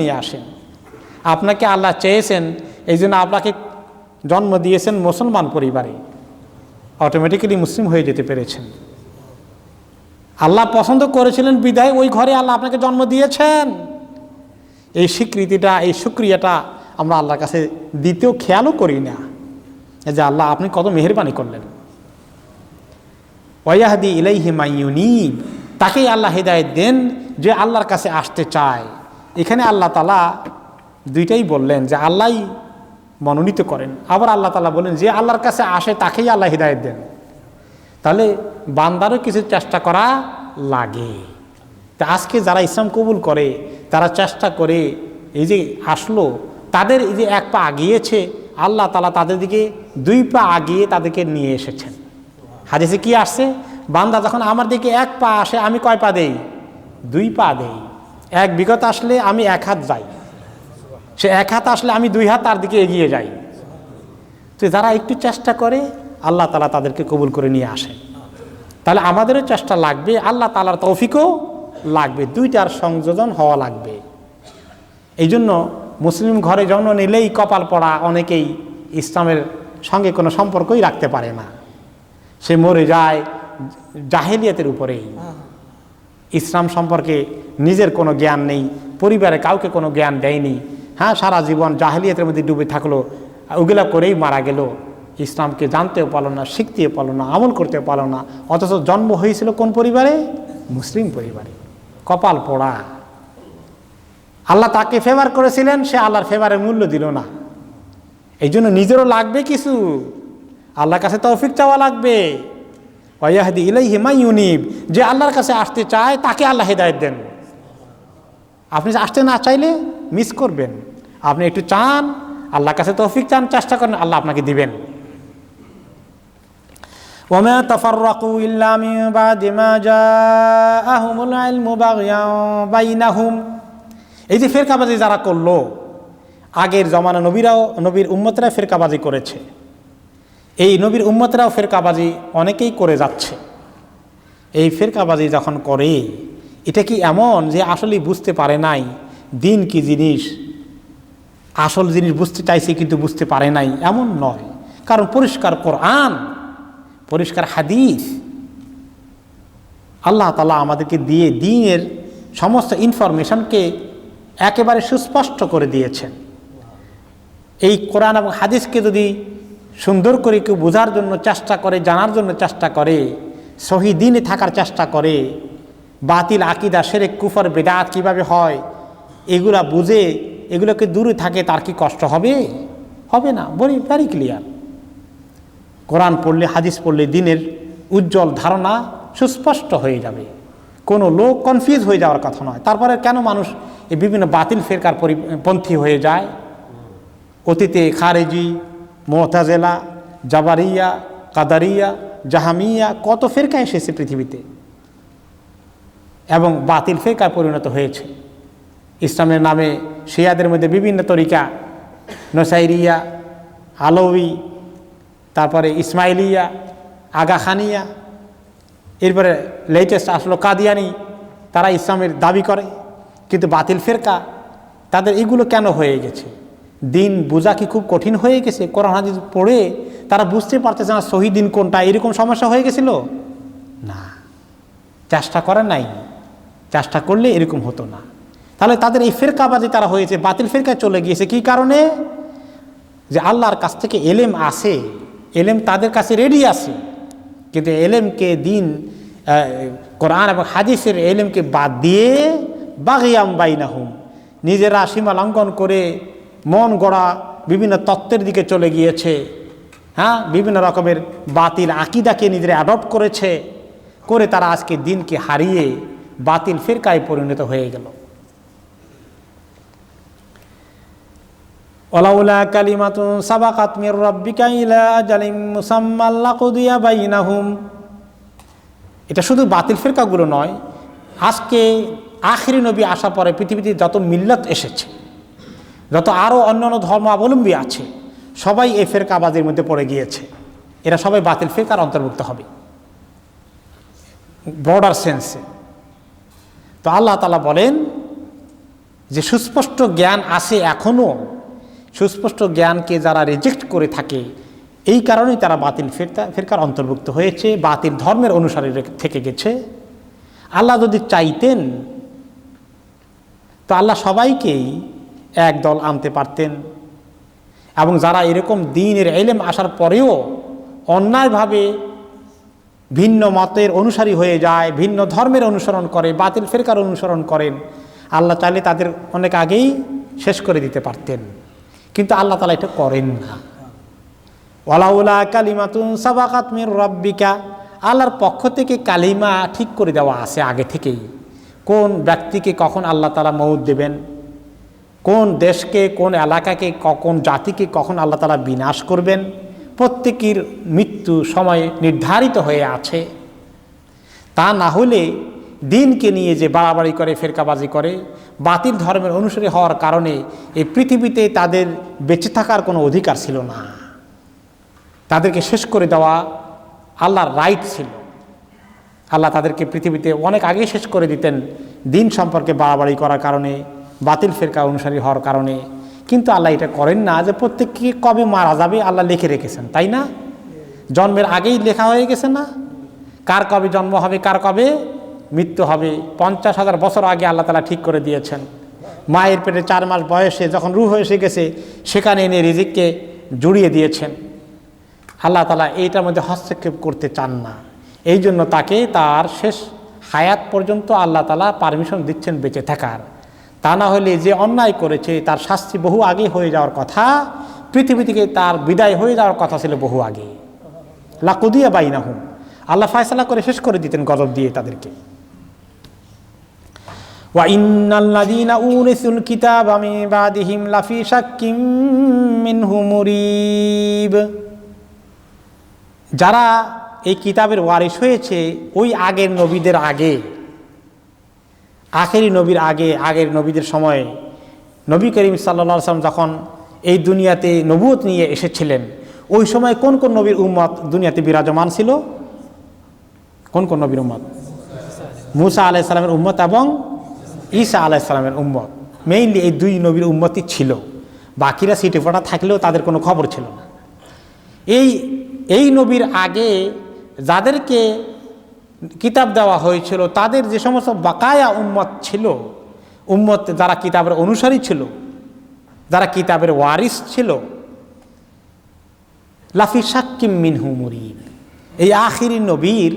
নিয়ে আসেন। আপনাকে আল্লাহ চেয়েছেন, এই জন্য আপনাকে জন্ম দিয়েছেন মুসলমান পরিবারে, অটোমেটিক্যালি মুসলিম হয়ে যেতে পেরেছেন। আল্লাহ পছন্দ করেছিলেন বিদায় ওই ঘরে আল্লাহ আপনাকে জন্ম দিয়েছেন। এই স্বীকৃতিটা, এই শুকরিয়াটা আমরা আল্লাহর কাছে দিতেও খেয়ালও করি না যে আল্লাহ আপনি কত মেহেরবানি করলেন। ওয়াহদি ইলাইহি মাইয়ুনিব, তাকেই আল্লাহ হিদায়াত দেন যে আল্লাহর কাছে আসতে চায়। এখানে আল্লাহ তাআলা দুইটাই বললেন যে আল্লাহই মনোনীত করেন, আবার আল্লাহ তাআলা বলেন যে আল্লাহর কাছে আসে তাকেই আল্লাহ হিদায়াত দেন। তাহলে বান্দারও কিছু চেষ্টা করা লাগে। তা আজকে যারা ইসলাম কবুল করে তারা চেষ্টা করে, এই যে আসলো তাদের এই যে এক পা আগিয়েছে, আল্লাহ তাআলা তাদের দিকে দুই পা আগিয়ে তাদেরকে নিয়ে এসেছেন। হাদিসে কি আসছে? বান্দা যখন আমার দিকে এক পা আসে আমি কয় পা দেই? দুই পা দেই। এক বিগত আসলে আমি এক হাত যাই, সে এক হাত আসলে আমি দুই হাত তার দিকে এগিয়ে যাই। তো যারা একটু চেষ্টা করে আল্লাহ তাআলা তাদেরকে কবুল করে নিয়ে আসে। তাহলে আমাদেরও চেষ্টা লাগবে, আল্লাহ তাআলার তৌফিকও লাগবে, দুইটার সংযোজন হওয়া লাগবে। এই জন্য মুসলিম ঘরে জন্ম নিলেই কপাল পড়া, অনেকেই ইসলামের সঙ্গে কোনো সম্পর্কই রাখতে পারে না, সে মরে যায় জাহেলিয়াতের উপরেই। ইসলাম সম্পর্কে নিজের কোনো জ্ঞান নেই, পরিবারে কাউকে কোনো জ্ঞান দেয়নি, হ্যাঁ, সারা জীবন জাহেলিয়াতের মধ্যে ডুবে থাকলো, ওগুলা করেই মারা গেল। ইসলামকে জানতেও পারলো না, শিখতেও পারলো না, আমল করতেও পারলো না, অথচ জন্ম হয়েছিল কোন পরিবারে? মুসলিম পরিবারে। কপাল পোড়া। আল্লাহ তাকে ফেভার করেছিলেন, সে আল্লাহর ফেভারের মূল্য দিল না। এই জন্য নিজেরও লাগবে কিছু, আল্লাহর কাছে তৌফিক চাওয়া লাগবে। ওয়াহদি ইলাইহি মাইয়ুনিব, যে আল্লাহর কাছে আসতে চায় তাকে আল্লাহ হিদায়াত দেন। আপনি আসতে না চাইলে মিস করবেন। আপনি একটু চান, আল্লাহর কাছে তৌফিক চান, চেষ্টা করেন, আল্লাহ আপনাকে দিবেন। ওয়ামা তাফাররাকু ইল্লা মিন বাদি মা জাআহুমুল ইলমু বাগয়ান বাইনাহুম। এই যে ফিরকাবাজি যারা করলো, আগের জমানা নবীর উম্মতরা ফিরকাবাজি করেছে, এই নবীর উম্মতরাও ফিরকাবাজি অনেকেই করে যাচ্ছে। এই ফিরকাবাজি যখন করে, এটা কি এমন যে আসলে বুঝতে পারে নাই দিন কি জিনিস, আসল জিনিস বুঝতে চাইছে কিন্তু বুঝতে পারে নাই, এমন নয়। কারণ পরিষ্কার কোরআন, পরিষ্কার হাদিস আল্লাহ তাআলা আমাদেরকে দিয়ে দ্বীনের সমস্ত ইনফরমেশনকে একেবারে সুস্পষ্ট করে দিয়েছেন। এই কোরআন এবং হাদিসকে যদি সুন্দর করে কেউ বোঝার জন্য চেষ্টা করে, জানার জন্য চেষ্টা করে, সহি দ্বীনে থাকার চেষ্টা করে, বাতিল আকিদা, শিরক, কুফর, বিদআত কিভাবে হয় এগুলা বুঝে এগুলোকে দূরে থাকে, তার কি কষ্ট হবে? হবে না। Very clear. কোরআন পড়লে, হাদিস পড়লে দ্বীনের উজ্জ্বল ধারণা সুস্পষ্ট হয়ে যাবে, কোনো লোক কনফিউজ হয়ে যাওয়ার কথা নয়। তারপরে কেন মানুষ এই বিভিন্ন বাতিল ফিরকার পন্থী হয়ে যায়? অতীতে খারেজি, মুতাজিলা, জাবারিয়া, কাদারিয়া, জাহামিয়া, কত ফিরকা এসেছে পৃথিবীতে এবং বাতিল ফিরকায় পরিণত হয়েছে। ইসলামের নামে শিয়াদের মধ্যে বিভিন্ন তরিকা, নসাইরিয়া, আলওয়ি, তারপরে ইসমাইলিয়া, আগাখানিয়া, এরপরে লেটেস্ট আসলো কাদিয়ানি। তারা ইসলামের দাবি করে, কিন্তু বাতিল ফিরকা তাদের এগুলো কেন হয়ে গেছে? দিন বোঝা কি খুব কঠিন হয়ে গেছে? কোরআন হাদিস পড়ে তারা বুঝতে পারতেছে না সহি দিন কোনটা, এরকম সমস্যা হয়ে গেছিল? না, চেষ্টা করে নাই, চেষ্টা করলে এরকম হতো না। তাহলে তাদের এই ফিরকাবাজি তারা হয়েছে, বাতিল ফিরকায় চলে গিয়েছে। কি কারণে? যে আল্লাহর কাছ থেকে এলেম আসে, এলেম তাদের কাছে রেডি আছে, কিন্তু এলেমকে দিন কোরআন এবং হাদিসের এলেমকে বাদ দিয়ে বাগিয়াম বাইনাহুম, নিজেরা সীমা লঙ্ঘন করে মন গড়া বিভিন্ন তত্ত্বের দিকে চলে গিয়েছে। হ্যাঁ, বিভিন্ন রকমের বাতিল আকিদাকে নিজেরা অ্যাডপ্ট করেছে, করে তারা আজকে দিনকে হারিয়ে বাতিল ফিরকায় পরিণত হয়ে গেল। ওয়ালাউলা কালিমাতুন সাবাকাত মির রাব্বিকা ইলা আজালিম মুসাম্মা লাকুদিয়া বাইনাহুম। এটা শুধু বাতিল ফিরকাগুলো নয়, আজকে আখিরি নবী আসার পরে পৃথিবীতে যত মিল্লাত এসেছে, যত আরও অন্যান্য ধর্মাবলম্বী আছে, সবাই এই ফিরকাবাজির মধ্যে পড়ে গিয়েছে। এরা সবাই বাতিল ফিরকার অন্তর্ভুক্ত হবে ব্রডার সেন্সে। তো আল্লাহ তাআলা বলেন যে সুস্পষ্ট জ্ঞান আছে এখনও, সুস্পষ্ট জ্ঞানকে যারা রিজেক্ট করে থাকে, এই কারণেই তারা বাতিল ফিরকার অন্তর্ভুক্ত হয়েছে, বাতিল ধর্মের অনুসারী থেকে গেছে। আল্লাহ যদি চাইতেন তো আল্লাহ সবাইকেই এক দল আনতে পারতেন, এবং যারা এরকম দ্বীনের ইলম আসার পরেও অন্যায়ভাবে ভিন্ন মতের অনুসারী হয়ে যায়, ভিন্ন ধর্মের অনুসরণ করে, বাতিল ফিরকার অনুসরণ করেন, আল্লাহ চাইলে তাদের অনেক আগেই শেষ করে দিতে পারতেন, কিন্তু আল্লাহ তাআলা এটা করেন না। ওয়ালাউলা কালিমাতুন সাবাকাত মির রাব্বিকা, আল্লাহর পক্ষ থেকে কালিমা ঠিক করে দেওয়া আছে আগে থেকেই, কোন ব্যক্তিকে কখন আল্লাহ তাআলা মউত দেবেন, কোন দেশকে, কোন এলাকাকে, কোন জাতিকে কখন আল্লাহ তাআলা বিনাশ করবেন, প্রত্যেকের মৃত্যু সময় নির্ধারিত হয়ে আছে। তা না হলে দিনকে নিয়ে যে বাড়াবাড়ি করে, ফেরকাবাজি করে, বাতিল ধর্মের অনুসারী হওয়ার কারণে এই পৃথিবীতে তাদের বেঁচে থাকার কোনো অধিকার ছিল না। তাদেরকে শেষ করে দেওয়া আল্লাহর রাইট ছিল। আল্লাহ তাদেরকে পৃথিবীতে অনেক আগেই শেষ করে দিতেন দিন সম্পর্কে বাড়াবাড়ি করার কারণে, বাতিল ফেরকা অনুসারী হওয়ার কারণে। কিন্তু আল্লাহ এটা করেন না যে প্রত্যেককে কবে মারা যাবে আল্লাহ লিখে রেখেছেন, তাই না? জন্মের আগেই লেখা হয়ে গেছে না, কার কবে জন্ম হবে, কার কবে মৃত্যু হবে। 50,000 বছর আগে আল্লাহ তাআলা ঠিক করে দিয়েছেন। মায়ের পেটে 4 মাস বয়সে যখন রূহ এসে গেছে, সেখানে এনে রিজিককে জুড়িয়ে দিয়েছেন। আল্লাহ তাআলা এইটার মধ্যে হস্তক্ষেপ করতে চান না, এই জন্য তাকে তার শেষ হায়াত পর্যন্ত আল্লাহ তাআলা পারমিশন দিচ্ছেন বেঁচে থাকার। তা না হলে যে অন্যায় করেছে তার শাস্তি বহু আগে হয়ে যাওয়ার কথা, পৃথিবী থেকে তার বিদায় হয়ে যাওয়ার কথা ছিল বহু আগে। লাকুদিয়া বাইনাহুম, আল্লাহ ফয়সালা করে শেষ করে দিতেন গজব দিয়ে তাদেরকে। ওয়া ইন্নাল্লাযীনা উরিসুল কিতাবা মিন বাদিহিম লাফি শাক্কিম মিনহু মুরিব, যারা এই কিতাবের ওয়ারিস হয়েছে ওই আগের নবীদের আগে, আখেরি নবীর আগে, আগের নবীদের সময়ে নবী করিম সাল্লাল্লাহু আলাইহি ওয়াসাল্লাম যখন এই দুনিয়াতে নবুয়ত নিয়ে এসেছিলেন, ওই সময় কোন কোন নবীর উম্মত দুনিয়াতে বিরাজমান ছিল? কোন কোন নবীর উম্মত? মুসা আলাইহিস সালামের উম্মত এবং ঈসা আলাইহিস সালামের উম্মত, মেইনলি এই 2 নবীর উম্মতই ছিল। বাকিরা সিটে ফোটা থাকলেও তাদের কোনো খবর ছিল না। এই নবীর আগে যাদেরকে কিতাব দেওয়া হয়েছিল, তাদের যে সমস্ত বাকায়া উম্মত ছিল, উম্মত যারা কিতাবের অনুসারী ছিল, যারা কিতাবের ওয়ারিস ছিল, লাফি শাক্কিম মিনহু মুরিব, এই আখিরি নবীর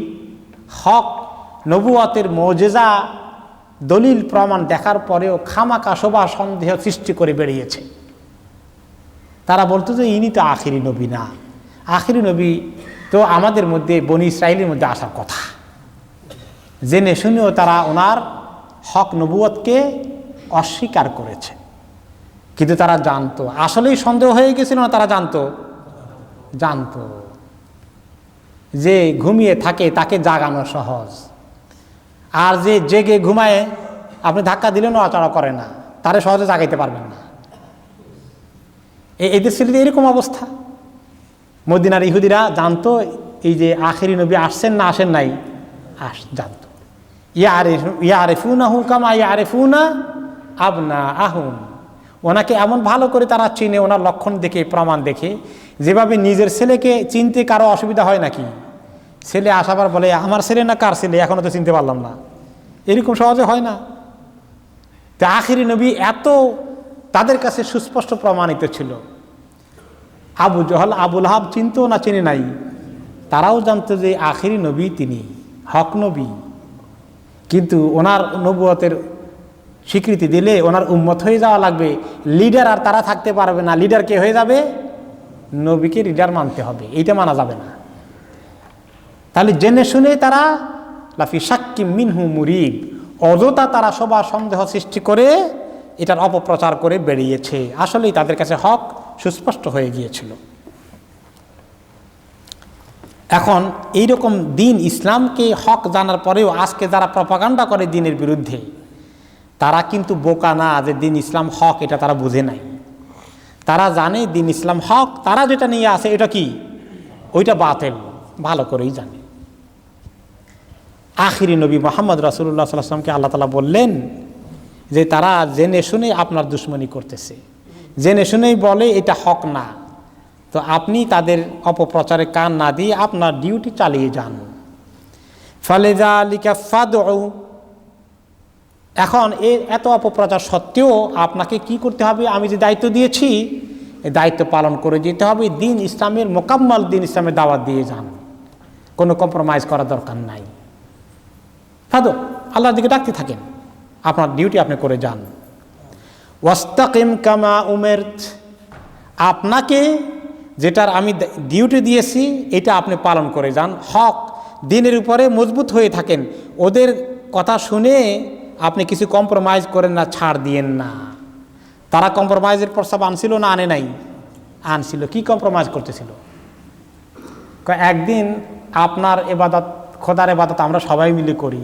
হক নবুয়তের মুজিজা দলিল প্রমাণ দেখার পরেও খামাকা শোভা সন্দেহ সৃষ্টি করে বেরিয়েছে। তারা বলতো যে ইনি তো আখিরি নবী না, আখিরি নবী তো আমাদের মধ্যে বনি ইসরাইলের মধ্যে আসার কথা। জেনে শুনেও তারা ওনার হক নবুয়তকে অস্বীকার করেছে। কিন্তু তারা জানতো, আসলেই সন্দেহ হয়ে গেছিল না, তারা জানতো যে ঘুমিয়ে থাকে তাকে জাগানো সহজ, আর যে জেগে ঘুমায় আপনি ধাক্কা দিলেও নড়াচড়া করে না, তারে সহজে জাগাইতে পারবেন না। এদের ছিল এরকম অবস্থা। মদিনার ইহুদিরা জানতো এই যে আখেরি নবী আসছেন না আসেন নাই, জানতো। ইয়ারিফুনাহু কামা ইয়ারিফুনা আবনাআহুম, ওনাকে এমন ভালো করে তারা চিনে, ওনার লক্ষণ দেখে, প্রমাণ দেখে। যেভাবে নিজের ছেলেকে চিনতে কারো অসুবিধা হয় নাকি, ছেলে আসাবার বলে আমার ছেলে না কার ছেলে, এখনো তো চিনতে পারলাম না, এরকম সহজে হয় না। তো আখেরি নবী এত তাদের কাছে সুস্পষ্ট প্রমাণিত ছিল। আবু জহল, আবু লাহাব চিনতো না চিনে নাই, তারাও জানতো যে আখেরি নবী তিনি, হক নবী। কিন্তু ওনার নবুয়তের স্বীকৃতি দিলে ওনার উম্মত হয়ে যাওয়া লাগবে, লিডার আর তারা থাকতে পারবে না। লিডার কে হয়ে যাবে? নবীকে লিডার মানতে হবে, এইটা মানা যাবে না। তাহলে জেনে শুনে তারা লাফি শাক্কিম মিনহু মুরিব, অযথা তারা সবা সন্দেহ সৃষ্টি করে এটার অপপ্রচার করে বেরিয়েছে। আসলেই তাদের কাছে হক সুস্পষ্ট হয়ে গিয়েছিল। এখন এইরকম দিন ইসলামকে হক জানার পরেও আজকে যারা প্রপাগান্ডা করে দিনের বিরুদ্ধে, তারা কিন্তু বোকা না যে দিন ইসলাম হক এটা তারা বুঝে নাই। তারা জানে দিন ইসলাম হক, তারা যেটা নিয়ে আসে এটা কি, ওইটা বাতিল, ভালো করেই জানে। আখিরি নবী মুহাম্মদ রাসূলুল্লাহ সাল্লাল্লাহু আলাইহি ওয়াসাল্লামকে আল্লাহ তাআলা বললেন যে তারা জেনে শুনে আপনার দুশ্মনী করতেছে, জেনে শুনেই বলে এটা হক না, তো আপনি তাদের অপপ্রচারে কান না দিয়ে আপনার ডিউটি চালিয়ে যান। ফালিযালিকা ফাদউ, এখন এত অপপ্রচার সত্ত্বেও আপনাকে কি করতে হবে? আমি যে দায়িত্ব দিয়েছি এই দায়িত্ব পালন করে যেতে হবে। দিন ইসলামের মোকাম্মল দিন ইসলামের দাওয়াত দিয়ে যান, কোনো কম্প্রোমাইজ করার দরকার নাই। ফাদউ, আল্লাহর দিকে ডাকতে থাকেন, আপনার ডিউটি আপনি করে যান। ওয়াস্তাকিম কামা উমিরত, আপনাকে যেটার আমি ডিউটি দিয়েছি এটা আপনি পালন করে যান। হক দিনের উপরে মজবুত হয়ে থাকেন, ওদের কথা শুনে আপনি কিছু কম্প্রোমাইজ করেন না, ছাড় দিয়েন না। তারা কম্প্রোমাইজের প্রস্তাব আনছিল না আনে নাই? আনছিল। কি কম্প্রোমাইজ করতেছিল? একদিন আপনার এবাদত, খোদার এবাদত আমরা সবাই মিলে করি,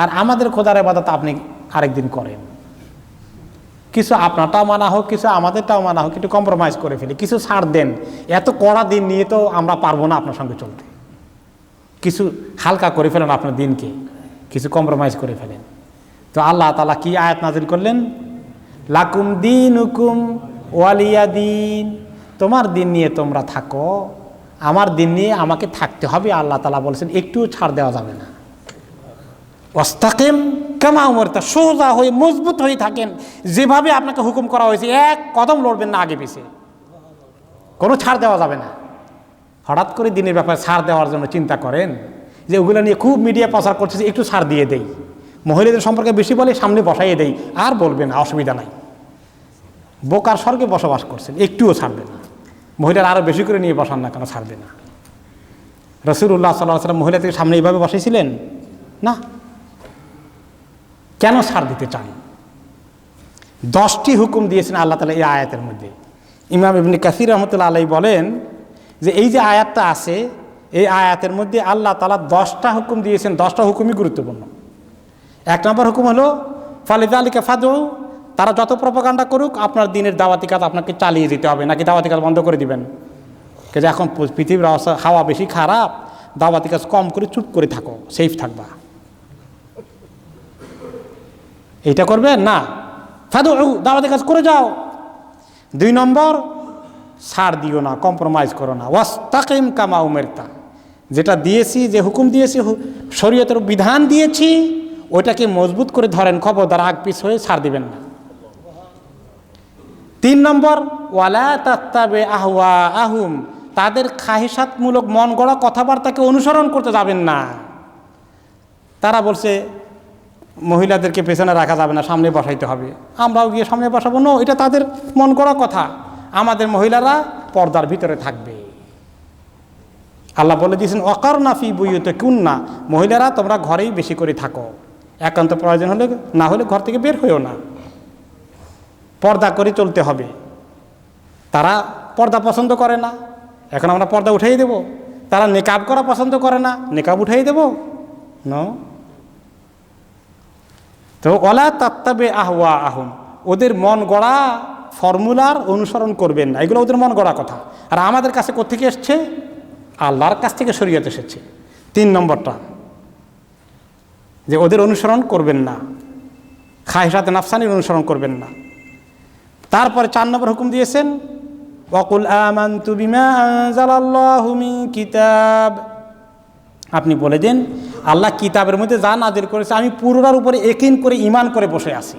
আর আমাদের খোদার এবাদত আপনি আরেকদিন করেন। কিছু আপনারটাও মানা হোক, কিছু আমাদেরটাও মানা হোক, একটু কম্প্রোমাইজ করে ফেলি, কিছু ছাড় দেন। এত কড়া দিন নিয়ে তো আমরা পারবো না আপনার সঙ্গে চলতে, কিছু হালকা করে ফেলেন আপনার দিনকে, কিছু কম্প্রোমাইজ করে ফেলেন। তো আল্লাহ তাআলা কি আয়াত নাযিল করলেন? লাকুম দীনুকুম ওয়ালিয়া দিন, তোমার দিন নিয়ে তোমরা থাকো, আমার দিন নিয়ে আমাকে থাকতে হবে। আল্লাহ তাআলা বলেছেন একটুও ছাড় দেওয়া যাবে না। ওয়াস্তাকিম কামা উমিরতা, সোজা হয়ে মজবুত হয়ে থাকেন, যেভাবে আপনাকে হুকুম করা হয়েছে এক কদম লড়বেন না আগে পিছে, কোনো ছাড় দেওয়া যাবে না। হঠাৎ করে দিনের ব্যাপারে ছাড় দেওয়ার জন্য চিন্তা করেন যে ওগুলো নিয়ে খুব মিডিয়া প্রচার করতেছে, একটু ছাড় দিয়ে দেই, মহিলাদের সম্পর্কে বেশি বলে সামনে বসাইয়ে দেই, আর বলবেন না, অসুবিধা নাই। বোকার স্বর্গে বসবাস করছেন, একটুও ছাড়বে না। মহিলার আরও বেশি করে নিয়ে বসান না কেন, ছাড়বে না। রাসূলুল্লাহ সাল্লাল্লাহু আলাইহি ওয়াসাল্লাম মহিলাদের সামনে এইভাবে বসাইছিলেন না? কেন ছাড় দিতে চান? 10টি হুকুম দিয়েছেন আল্লাহ তাআলা এই আয়াতের মধ্যে। ইমাম ইবনে কাসির রাহমাতুল্লাহ আলাইহি বলেন যে এই যে আয়াতটা আছে, এই আয়াতের মধ্যে আল্লাহ তাআলা 10টা হুকুম দিয়েছেন। 10টা হুকুমই গুরুত্বপূর্ণ। 1 নম্বর হুকুম হলো ফালিযালিকা ফাদউ, তারা যত প্রপাগান্ডা করুক আপনার দিনের দাওয়াতি কাজ আপনাকে চালিয়ে যেতে হবে, নাকি দাওয়াতি কাজ বন্ধ করে দিবেন? যে এখন পৃথিবীর অবস্থা, হাওয়া বেশি খারাপ, দাওয়াতি কাজ কম করে চুপ করে থাকো, সেফ থাকবা, এইটা করবেন না। ফাদউ, দাওয়াতি কাজ করে যাও। 2 নম্বর, ছাড় দিও না, কম্প্রোমাইজ করো না। ওয়াস্তাকিম কামা উমিরতা, যেটা দিয়েছি, যে হুকুম দিয়েছি, শরীয়তের বিধান দিয়েছি, ওইটাকে মজবুত করে ধরেন, খবরদার আগ পিছ হয়ে ছাড় দিবেন না। 3 নম্বর, ওয়ালা তাত্তাবে আহওয়াআহুম, তাদের খাহিসাতমূলক মন গড়া কথাবার্তাকে অনুসরণ করতে যাবেন না। তারা বলছে মহিলাদেরকে পেছনে রাখা যাবে না, সামনে বসাইতে হবে, আমরাও গিয়ে সামনে বসাবো না, এটা তাদের মন গড়া কথা। আমাদের মহিলারা পর্দার ভিতরে থাকবে। আল্লাহ বলে দিয়েছেন ওয়াকারনা ফি বুয়ুতিকুন্না, মহিলারা তোমরা ঘরেই বেশি করে থাকো, একান্ত প্রয়োজন হলে, না হলে ঘর থেকে বের হইও না, পর্দা করে চলতে হবে। তারা পর্দা পছন্দ করে না, এখন আমরা পর্দা উঠাই দেব। তারা নেকাব করা পছন্দ করে না, নেকাব উঠাই দেব? ন। তো ওয়ালা তাত্তাবে আহওয়াআহুম, ওদের মন গড়া ফর্মুলার অনুসরণ করবেন না, এগুলো ওদের মন গড়া কথা। আর আমাদের কাছে কোত্থেকে এসছে? আল্লাহর কাছ থেকে শরীয়ত এসেছে। 3 নম্বরটা, যে ওদের অনুসরণ করবেন না, খাহিসাতে নাফসানির অনুসরণ করবেন না। তারপরে 4 নম্বর হুকুম দিয়েছেন ওয়াকুল আমানতু বিমা আনজালাল্লাহু মিন কিতাব, আপনি বলে দেন আল্লাহ কিতাবের মধ্যে যা নাযিল করেছে আমি পুরোটার উপরে ইয়াকিন করে ঈমান করে বসে আছি।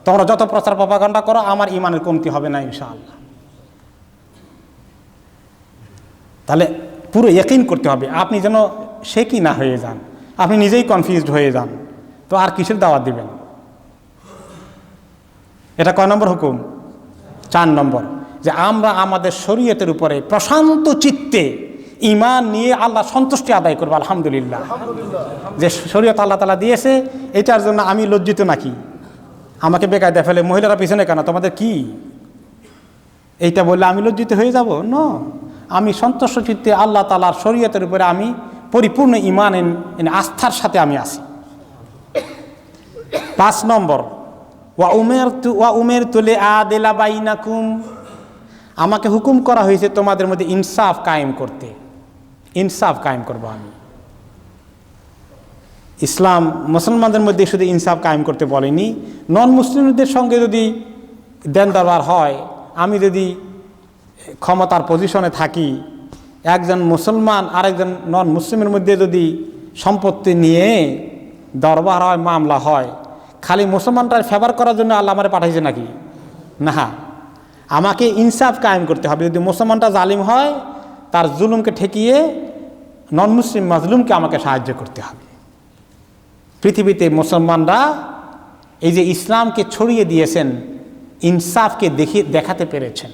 তোমরা যত প্রচার প্রপাগান্ডা করো, আমার ঈমানের কমতি হবে না ইনশাআল্লাহ। তাহলে পুরো ইয়াকিন করতে হবে, আপনি যেন সে কি না হয়ে যান, আপনি নিজেই কনফিউজড হয়ে যান, তো আর কিসের দাওয়াত দিবেন? এটা কয় নম্বর হুকুম? 4 নম্বর, যে আমরা আমাদের শরীয়তের উপরে প্রশান্ত চিত্তে ঈমান নিয়ে আল্লাহ সন্তুষ্টি আদায় করবো। আলহামদুলিল্লাহ, যে শরীয়ত আল্লাহ তাআলা দিয়েছে, এটার জন্য আমি লজ্জিত নাকি? আমাকে বেকায়দা ফেলে মহিলারা পিছনে কেন, তোমাদের কি? এইটা বললে আমি লজ্জিত হয়ে যাব? ন, আমি সন্তুষ্ট চিত্তে আল্লাহ তাআলার শরীয়তের উপরে আমি পরিপূর্ণ ঈমান আস্থার সাথে আমি আছি। 5 নম্বর, ওয়া উমিরতু লিআদিলা বাইনাকুম, আমাকে হুকুম করা হয়েছে তোমাদের মধ্যে ইনসাফ কায়েম করতে। ইনসাফ কায়েম করবো আমি। ইসলাম মুসলমানদের মধ্যে শুধু ইনসাফ কায়েম করতে বলেনি, নন মুসলিমদের সঙ্গে যদি দেন দরবার হয়, আমি যদি ক্ষমতার পজিশনে থাকি, একজন মুসলমান আরেকজন নন মুসলিমের মধ্যে যদি সম্পত্তি নিয়ে দরবার হয়, মামলা হয়, খালি মুসলমানটার ফেভার করার জন্য আল্লাহ আমারে পাঠাইছে নাকি? না, আমাকে ইনসাফ কায়েম করতে হবে। যদি মুসলমানটা জালিম হয়, তার জুলুমকে ঠেকিয়ে নন মুসলিম মাজলুমকে আমাকে সাহায্য করতে হবে। পৃথিবীতে মুসলমানরা এই যে ইসলামকে ছড়িয়ে দিয়েছেন, ইনসাফকে দেখাতে পেরেছেন।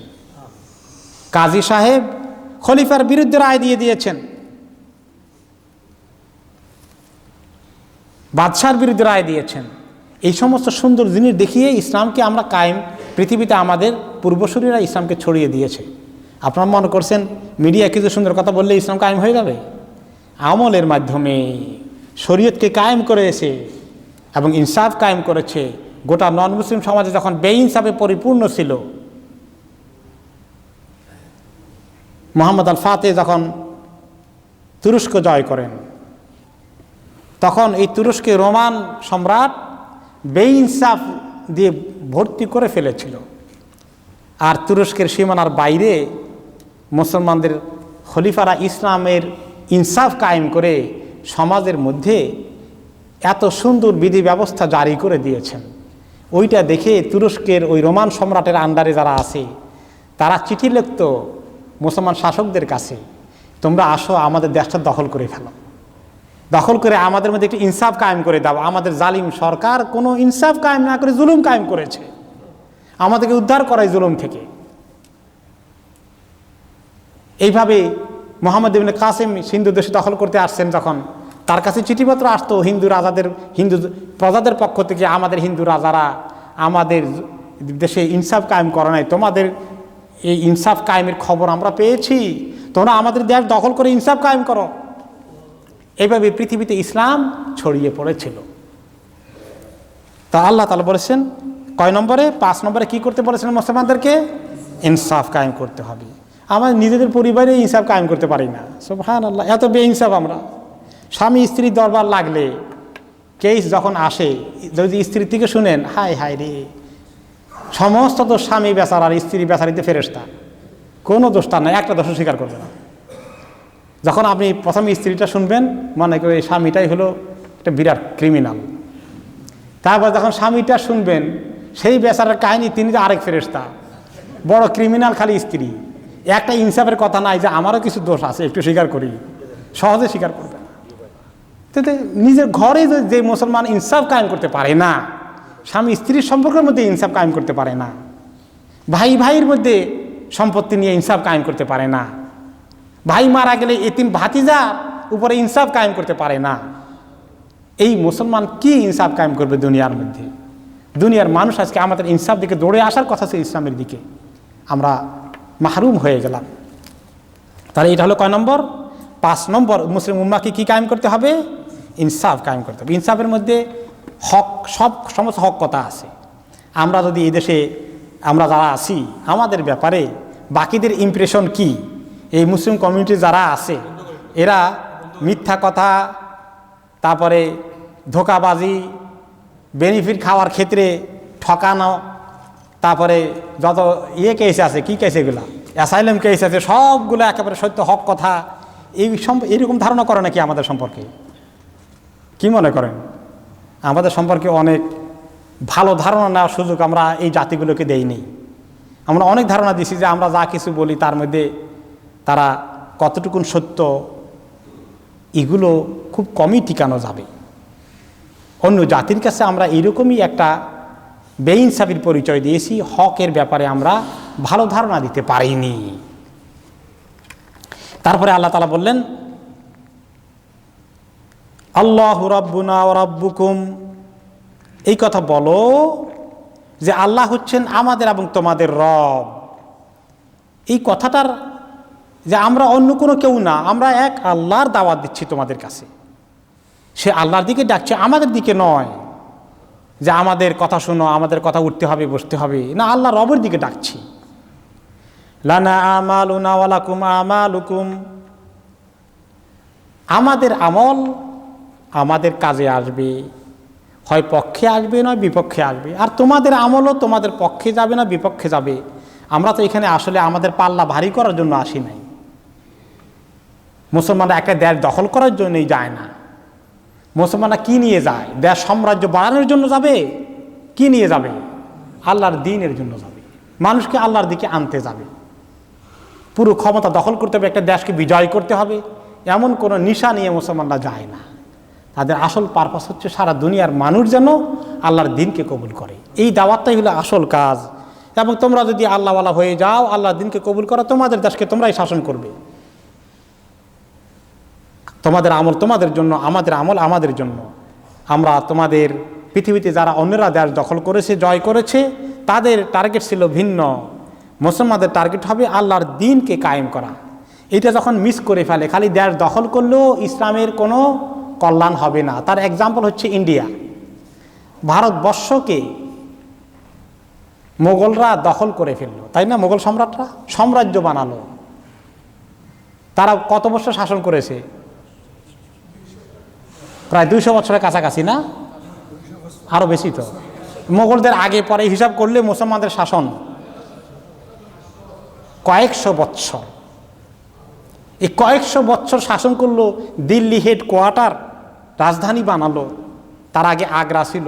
কাজী সাহেব খলিফার বিরুদ্ধে রায় দিয়ে দিয়েছেন, বাদশার বিরুদ্ধে রায় দিয়েছেন। এই সমস্ত সুন্দর জিনিস দেখিয়ে ইসলামকে আমরা কায়েম, পৃথিবীতে আমাদের পূর্বসূরীরা ইসলামকে ছড়িয়ে দিয়েছে। আপনারা মনে করছেন মিডিয়া কিছু সুন্দর কথা বললে ইসলাম কায়েম হয়ে যাবে? আমলের মাধ্যমে শরীয়তকে কায়েম করেছে এবং ইনসাফ কায়েম করেছে। গোটা নন মুসলিম সমাজে যখন বেইনসাফে পরিপূর্ণ ছিল, মোহাম্মদ আল ফাতেহ যখন তুরস্ক জয় করেন, তখন এই তুরস্কে রোমান সম্রাট বেইনসাফ দিয়ে ভর্তি করে ফেলেছিল। আর তুরস্কের সীমানার বাইরে মুসলমানদের খলিফারা ইসলামের ইনসাফ কায়েম করে সমাজের মধ্যে এত সুন্দর বিধি ব্যবস্থা জারি করে দিয়েছেন। ওইটা দেখে তুরস্কের ওই রোমান সম্রাটের আন্ডারে যারা আছে, তারা চিঠি লিখত মুসলমান শাসকদের কাছে, তোমরা আসো আমাদের দেশটা দখল করে ফেলো, দখল করে আমাদের মধ্যে একটু ইনসাফ কায়েম করে দাও। আমাদের জালিম সরকার কোনো ইনসাফ কায়েম না করে জুলুম কায়েম করেছে, আমাদেরকে উদ্ধার করায় জুলুম থেকে। এইভাবে মোহাম্মদ ইবনে কাসিম হিন্দু দেশে দখল করতে আসছেন, যখন তার কাছে চিঠিপত্র আসতো হিন্দু প্রজাদের পক্ষ থেকে, আমাদের হিন্দু রাজারা আমাদের দেশে ইনসাফ কায়েম করে নাই, তোমাদের এই ইনসাফ কায়েমের খবর আমরা পেয়েছি, তোমরা আমাদের দেশ দখল করে ইনসাফ কায়েম করো। এইভাবে পৃথিবীতে ইসলাম ছড়িয়ে পড়েছিল। তা আল্লাহ তাআলা বলেছেন কয় নম্বরে? 5 নম্বরে কি করতে বলেছেন মুসলমানদেরকে? ইনসাফ কায়েম করতে হবে। আমরা নিজেদের পরিবারে ইনসাফ কায়েম করতে পারি না। সুবহানাল্লাহ, এত বেইনসাফ আমরা। স্বামী স্ত্রীর দরবার লাগলে কেস যখন আসে, যদি স্ত্রীর থেকে শুনেন, হায় হায় রে, সমস্ত দোষ স্বামী বেচার আর স্ত্রী বেচারিতে ফেরেশতা, কোনো দোষ তার নাই, একটা দোষও স্বীকার করবে না। যখন আপনি প্রথম স্ত্রীটা শুনবেন, মনে করে এই স্বামীটাই হলো একটা বিরাট ক্রিমিনাল। তারপর যখন স্বামীটা শুনবেন, সেই বেচারার কাহিনী তিনি যে আরেক ফেরেশতা, বড় ক্রিমিনাল খালি স্ত্রী। একটা ইনসাফের কথা নাই যে আমারও কিছু দোষ আছে, একটু স্বীকার করি, সহজে স্বীকার করবে না। নিজের ঘরে যে মুসলমান ইনসাফ কায়েম করতে পারে না, স্বামী স্ত্রীর সম্পর্কের মধ্যে ইনসাফ কায়েম করতে পারে না, ভাই ভাইয়ের মধ্যে সম্পত্তি নিয়ে ইনসাফ কায়েম করতে পারে না, ভাই মারা গেলে এতিম ভাতিজার উপরে ইনসাফ কায়েম করতে পারে না, এই মুসলমান কি ইনসাফ কায়েম করবে দুনিয়ার মধ্যে? দুনিয়ার মানুষ আজকে আমাদের ইনসাফ দিকে দৌড়ে আসার কথা ছিল, ইসলামের দিকে আমরা মাহরুম হয়ে গেলাম। তাহলে এটা হলো কয় নম্বর? 5 নম্বর। মুসলিম উম্মাহকে কি কায়েম করতে হবে? ইনসাফ কায়েম করতে হবে। ইনসাফের মধ্যে হক, সমস্ত হক কথা আছে। আমরা যদি এই দেশে আমরা যারা আছি, আমাদের ব্যাপারে বাকিদের ইমপ্রেশন কি? এই মুসলিম কমিউনিটি যারা আছে, এরা মিথ্যা কথা, তারপরে ধোঁকাবাজি, বেনিফিট খাওয়ার ক্ষেত্রে ঠকানো, তারপরে যত কেস আছে, কি কেস এগুলা, অ্যাসাইলাম কেস আছে, সবগুলো একেবারে সত্য হক কথা, এইরকম ধারণা করে নাকি আমাদের সম্পর্কে? কি মনে করেন? আমাদের সম্পর্কে অনেক ভালো ধারণা নেওয়ার সুযোগ আমরা এই জাতিগুলোকে দেইনি। আমরা অনেক ধারণা দিছি যে আমরা যা কিছু বলি তার মধ্যে তারা কতটুকুন সত্য, এগুলো খুব কমই টিকানো যাবে। অন্য জাতির কাছে আমরা এরকমই একটা বেইনসাফির পরিচয় দিয়েছি, হকের ব্যাপারে আমরা ভালো ধারণা দিতে পারিনি। তারপরে আল্লাহ তাআলা বললেন, আল্লাহু রাব্বুনা ওয়া রাব্বুকুম, এই কথা বলো যে আল্লাহ হচ্ছেন আমাদের এবং তোমাদের রব। এই কথাটার যে আমরা অন্য কোনো কেউ না, আমরা এক আল্লাহর দাওয়াত দিচ্ছি তোমাদের কাছে। সে আল্লাহর দিকে ডাকছে, আমাদের দিকে নয় যে আমাদের কথা শোনো, আমাদের কথা উঠতে হবে বসতে হবে, না, আল্লাহ রবের দিকে ডাকছি। লানা আমালুনা ওয়া লাকুম আমালুকুম, আমাদের আমল আমাদের কাজে আসবে, হয় পক্ষে আসবে নয় বিপক্ষে আসবে। আর তোমাদের আমলও তোমাদের পক্ষে যাবে না বিপক্ষে যাবে। আমরা তো এখানে আসলে আমাদের পাল্লা ভারী করার জন্য আসি নাই। মুসলমানরা একটা দেশ দখল করার জন্যই যায় না। মুসলমানরা কি নিয়ে যায়? দেশ সাম্রাজ্য বাড়ানোর জন্য যাবে? কি নিয়ে যাবে? আল্লাহর দ্বীনের জন্য যাবে, মানুষকে আল্লাহর দিকে আনতে যাবে। পুরো ক্ষমতা দখল করতে হবে, একটা দেশকে বিজয় করতে হবে, এমন কোনো নিশা নিয়ে মুসলমানরা যায় না। তাদের আসল পারপাস হচ্ছে সারা দুনিয়ার মানুষ যেন আল্লাহর দ্বীনকে কবুল করে। এই দাওয়াতটাই হলো আসল কাজ। এবং তোমরা যদি আল্লাহওয়ালা হয়ে যাও, আল্লাহর দ্বীনকে কবুল করো, তোমাদের দেশকে তোমরাই শাসন করবে। তোমাদের আমল তোমাদের জন্য, আমাদের আমল আমাদের জন্য। আমরা তোমাদের পৃথিবীতে যারা অন্যরা দেশ দখল করেছে, জয় করেছে, তাদের টার্গেট ছিল ভিন্ন। মুসলমানদের টার্গেট হবে আল্লাহর দ্বীনকে কায়েম করা। এটা যখন মিস করে ফেলে, খালি দেশ দখল করলেও ইসলামের কোনো কল্যাণ হবে না। তার এক্সাম্পল হচ্ছে ইন্ডিয়া। ভারতবর্ষকে মোগলরা দখল করে ফেললো, তাই না? মোগল সম্রাটরা সাম্রাজ্য বানালো। তারা কত বছর শাসন করেছে? প্রায় 200 বছরের কাছাকাছি, না? আরো বেশি তো। মোগলদের আগে পরে হিসাব করলে মুসলমানদের শাসন কয়েকশো বৎসর। এই কয়েকশো বৎসর শাসন করলো, দিল্লি হেডকোয়ার্টার, রাজধানী বানালো। তার আগে আগ্রা ছিল।